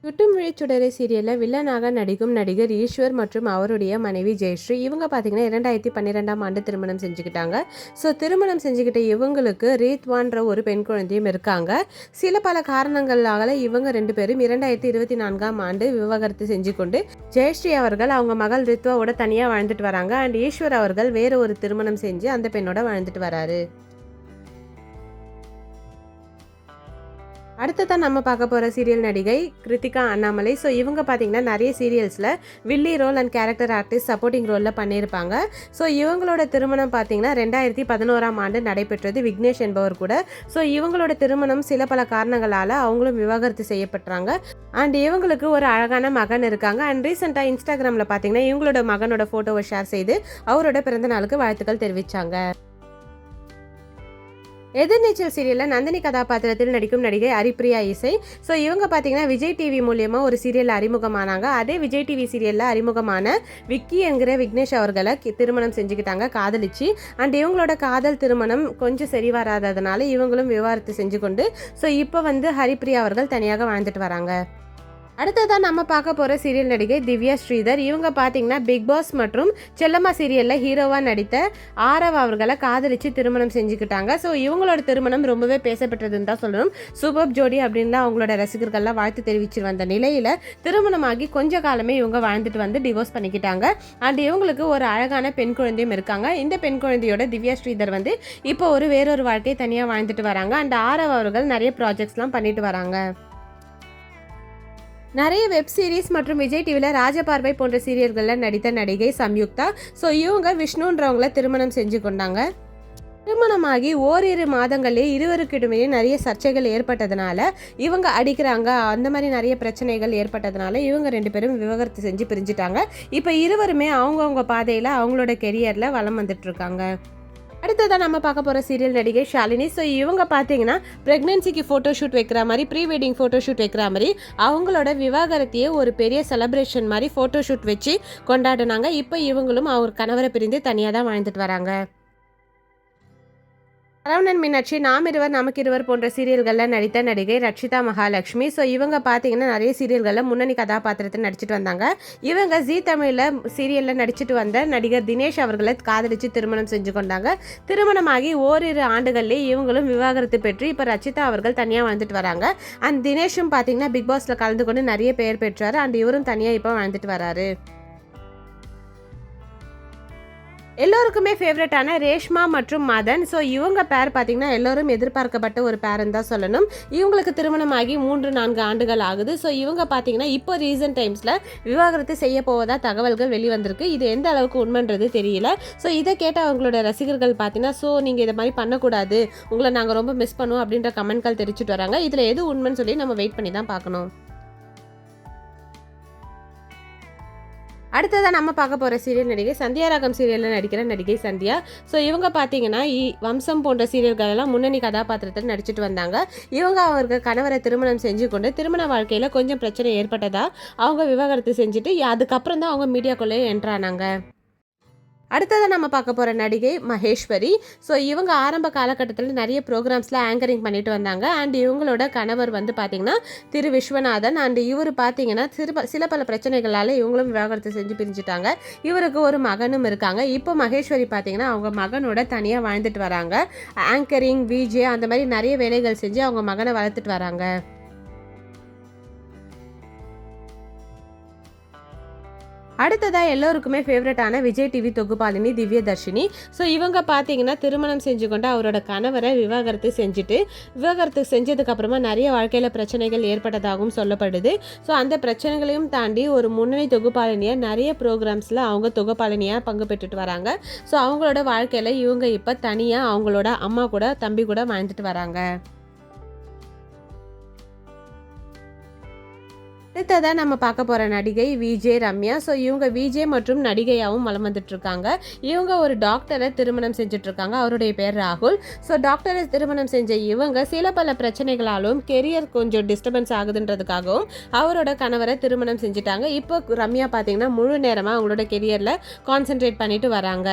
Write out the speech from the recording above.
சுட்டுமொழி சுடரை சீரியலில் வில்லனாக நடிக்கும் நடிகர் ஈஸ்வர் மற்றும் அவருடைய மனைவி ஜெயஸ்ரீ இவங்க பார்த்தீங்கன்னா 2012ஆம் ஆண்டு திருமணம் செஞ்சுக்கிட்டாங்க. ஸோ திருமணம் செஞ்சுக்கிட்ட இவங்களுக்கு ரீத்வான்ற ஒரு பெண் குழந்தையும் இருக்காங்க. சில பல காரணங்களால இவங்க 2 பேரும் 2024ஆம் ஆண்டு விவாகரத்து செஞ்சு கொண்டு ஜெயஸ்ரீ அவர்கள் அவங்க மகள் ரித்வாவோட தனியாக வாழ்ந்துட்டு வராங்க. அண்ட் ஈஸ்வர் அவர்கள் வேற ஒரு திருமணம் செஞ்சு அந்த பெண்ணோட வாழ்ந்துட்டு வராரு. அடுத்ததான் நம்ம பார்க்க போகிற சீரியல் நடிகை கிருத்திகா அண்ணாமலை. ஸோ இவங்க பார்த்தீங்கன்னா நிறைய சீரியல்ஸில் வில்லி role and character artist supporting ரோலில் பண்ணியிருப்பாங்க. ஸோ இவங்களோட திருமணம் பார்த்தீங்கன்னா 2011ஆம் ஆண்டு நடைபெற்றது விக்னேஷ் என்பவர் கூட. ஸோ இவங்களோட திருமணம் சில பல காரணங்களால் அவங்களும் விவாகரத்து செய்யப்பட்டுறாங்க. அண்ட் இவங்களுக்கு ஒரு அழகான மகன் இருக்காங்க. அண்ட் ரீசெண்டாக இன்ஸ்டாகிராமில் பார்த்தீங்கன்னா இவங்களோட மகனோட ஃபோட்டோவை ஷேர் செய்து அவரோட பிறந்த நாளுக்கு வாழ்த்துக்கள் தெரிவித்தாங்க. எதிர்நீச்சல் சீரியலில் நந்தினி கதாபாத்திரத்தில் நடிக்கும் நடிகை ஹரிப்ரியா இசை. ஸோ இவங்க பார்த்தீங்கன்னா விஜய் டிவி மூலியமாக ஒரு சீரியலில் அறிமுகமானாங்க. அதே விஜய் டிவி சீரியலில் அறிமுகமான விக்கி என்கிற விக்னேஷ் அவர்களை திருமணம் செஞ்சுக்கிட்டாங்க காதலிச்சு. அண்ட் இவங்களோட காதல் திருமணம் கொஞ்சம் சரி வராததுனால இவங்களும் விவாகரத்து செஞ்சு கொண்டு ஸோ இப்போ ஹரிப்ரியா அவர்கள் தனியாக வாழ்ந்துட்டு வராங்க. அடுத்ததான் நம்ம பார்க்க போகிற சீரியல் நடிகை திவ்யா ஸ்ரீதர். இவங்க பார்த்தீங்கன்னா பிக் பாஸ் மற்றும் செல்லம்மா சீரியலில் ஹீரோவாக நடித்த ஆரவ் அவர்களை காதலிச்சு திருமணம் செஞ்சுக்கிட்டாங்க. ஸோ இவங்களோட திருமணம் ரொம்பவே பேசப்பட்டதுன்னு தான் சொல்லணும். சூப்பர் ஜோடி அப்படின்லாம் அவங்களோட ரசிகர்கள்லாம் வாழ்த்து தெரிவிச்சு வந்த நிலையில் திருமணமாகி கொஞ்ச காலமே இவங்க வாழ்ந்துட்டு டிவோர்ஸ் பண்ணிக்கிட்டாங்க. அண்ட் இவங்களுக்கு ஒரு அழகான பெண் குழந்தையும் இருக்காங்க. இந்த பெண் குழந்தையோட திவ்யா ஸ்ரீதர் இப்போ வேறொரு வாழ்க்கையை தனியாக வாழ்ந்துட்டு வராங்க. அண்ட் ஆரவ் அவர்கள் நிறைய ப்ராஜெக்ட்ஸ்லாம் பண்ணிட்டு வராங்க. நிறைய வெப் சீரிஸ் மற்றும் விஜய் டிவியில் ராஜபார்வை போன்ற சீரியல்களில் நடித்த நடிகை சம்யுக்தா. ஸோ இவங்க விஷ்ணுன்றவங்கள திருமணம் செஞ்சு கொண்டாங்க. திருமணமாகி ஓரிரு மாதங்களே இருவருக்கிடமே நிறைய சர்ச்சைகள் ஏற்பட்டதுனால இவங்க அடிக்கிறாங்க, அந்த மாதிரி நிறைய பிரச்சனைகள் ஏற்பட்டதுனால இவங்க 2 பேரும் விவாகரத்து செஞ்சு பிரிஞ்சுட்டாங்க. இப்போ இருவருமே அவங்கவுங்க பாதையில் அவங்களோட கெரியரில் வலம் வந்துட்டு இருக்காங்க. அடுத்ததான் நம்ம பார்க்க போகிற சீரியல் நடிகை ஷாலினி. ஸோ இவங்க பார்த்தீங்கன்னா ப்ரெக்னென்சிக்கு ஃபோட்டோஷூட் வைக்கிற மாதிரி, ப்ரீ வெட்டிங் ஃபோட்டோஷூட் வைக்கிற மாதிரி அவங்களோட விவாகரத்தையே ஒரு பெரிய செலிப்ரேஷன் மாதிரி ஃபோட்டோஷூட் வச்சு கொண்டாடினாங்க. இப்போ இவங்களும் அவர் கணவரை பிரிந்து தனியாக தான் வாழ்ந்துட்டு வராங்க. சரவணன் மீனாட்சி, நாம் இருவர் நமக்கு இருவர் போன்ற சீரியல்களில் நடித்த நடிகை ரட்சிதா மகாலட்சுமி. ஸோ இவங்க பார்த்தீங்கன்னா நிறைய சீரியல்களில் முன்னணி கதாபாத்திரத்தில் நடிச்சிட்டு வந்தாங்க. இவங்க ஜீ தமிழில் சீரியலில் நடிச்சிட்டு வந்த நடிகர் தினேஷ் அவர்களை காதலிச்சு திருமணம் செஞ்சு கொண்டாங்க. திருமணமாகி ஓரிரு ஆண்டுகள்லேயே இவங்களும் விவாகரத்து பெற்று இப்போ ரட்சிதா அவர்கள் தனியாக வாழ்ந்துட்டு வராங்க. அண்ட் தினேஷும் பார்த்தீங்கன்னா பிக் பாஸில் கலந்து கொண்டு நிறைய பெயர் பெற்றார். அண்ட் இவரும் தனியாக இப்போ வாழ்ந்துட்டு வராரு. எல்லோருக்குமே ஃபேவரட்டான ரேஷ்மா மற்றும் மதன். ஸோ இவங்க பேர் பார்த்தீங்கன்னா எல்லோரும் எதிர்பார்க்கப்பட்ட ஒரு பேருன்னு தான் சொல்லணும். இவங்களுக்கு திருமணமாகி 3-4 ஆண்டுகள் ஆகுது. ஸோ இவங்க பார்த்தீங்கன்னா இப்போ ரீசன்ட் டைம்ஸில் விவாகரத்து செய்ய போவதா தகவல்கள் வெளிவந்திருக்கு. இது எந்த அளவுக்கு உண்மைன்றது தெரியல. ஸோ இதை கேட்ட அவங்களோட ரசிகர்கள் பார்த்தீங்கன்னா நீங்கள் இதை மாதிரி பண்ணக்கூடாது, உங்களை நாங்கள் ரொம்ப மிஸ் பண்ணுவோம் அப்படின்ற கமெண்ட்கள் தெரிவிச்சுட்டு வராங்க. இதில் எது உண்மைன்னு சொல்லி நம்ம வெயிட் பண்ணி தான் பார்க்கணும். அடுத்ததான் நம்ம பார்க்க போகிற சீரியல் நடிகை சந்தியா ராகம் சீரியலில் நடிக்கிற நடிகை சந்தியா. ஸோ இவங்க பார்த்தீங்கன்னா வம்சம் போன்ற சீரியல்களெல்லாம் முன்னணி கதாபாத்திரத்தில் நடிச்சிட்டு வந்தாங்க. இவங்க அவர்கள் கணவரை திருமணம் செஞ்சு கொண்டு திருமண வாழ்க்கையில் கொஞ்சம் பிரச்சனை ஏற்பட்டதா அவங்க விவாகரத்து செஞ்சுட்டு அதுக்கப்புறம் தான் அவங்க மீடியாக்குள்ளே என்ட்ரானாங்க. அடுத்ததான் நம்ம பார்க்க போகிற நடிகை மகேஸ்வரி. ஸோ இவங்க ஆரம்ப காலகட்டத்தில் நிறைய ப்ரோக்ராம்ஸில் ஆங்கரிங் பண்ணிட்டு வந்தாங்க. அண்ட் இவங்களோட கணவர் பார்த்திங்கன்னா திரு விஸ்வநாதன். அண்ட் இவர் பார்த்தீங்கன்னா சில பல பிரச்சனைகளால் இவங்களும் விவாகரத்து செஞ்சு பிரிஞ்சுட்டாங்க. இவருக்கு ஒரு மகனும் இருக்காங்க. இப்போ மகேஸ்வரி பார்த்தீங்கன்னா அவங்க மகனோட தனியாக வாழ்ந்துட்டு வராங்க. ஆங்கரிங், விஜே அந்த மாதிரி நிறைய வேலைகள் செஞ்சு அவங்க மகனை வளர்த்துட்டு வராங்க. அடுத்ததாக எல்லோருக்குமே ஃபேவரட்டான விஜய் டிவி தொகுப்பாளினி திவ்யதர்ஷினி. ஸோ இவங்க பார்த்தீங்கன்னா திருமணம் செஞ்சு கொண்டு அவரோட கணவரை விவாகரத்து செஞ்சதுக்கப்புறமா நிறைய வாழ்க்கையில் பிரச்சனைகள் ஏற்பட்டதாகவும் சொல்லப்படுது. ஸோ அந்த பிரச்சனைகளையும் தாண்டி ஒரு முன்னணி தொகுப்பாளினியாக நிறைய ப்ரோக்ராம்ஸில் அவங்க தொகுப்பாளினியாக பங்கு பெற்றுட்டு வராங்க. ஸோ அவங்களோட வாழ்க்கையில் இவங்க இப்போ தனியாக அவங்களோட அம்மா கூட தம்பி கூட வாழ்ந்துட்டு வராங்க. அடுத்ததான் நம்ம பார்க்க போகிற நடிகை விஜே ரம்யா. ஸோ இவங்க விஜே மற்றும் நடிகையாகவும் வலம் வந்துட்டுருக்காங்க. இவங்க ஒரு டாக்டரை திருமணம் செஞ்சுட்ருக்காங்க. அவருடைய பேர் ராகுல். ஸோ டாக்டரை திருமணம் செஞ்ச இவங்க சில பல பிரச்சனைகளாலும் கெரியர் கொஞ்சம் டிஸ்டர்பன்ஸ் ஆகுதுன்றதுக்காகவும் அவரோட கணவரை திருமணம் செஞ்சுட்டாங்க. இப்போ ரம்யா பார்த்தீங்கன்னா முழு நேரமாக அவங்களோட கெரியரில் கான்சென்ட்ரேட் பண்ணிட்டு வராங்க.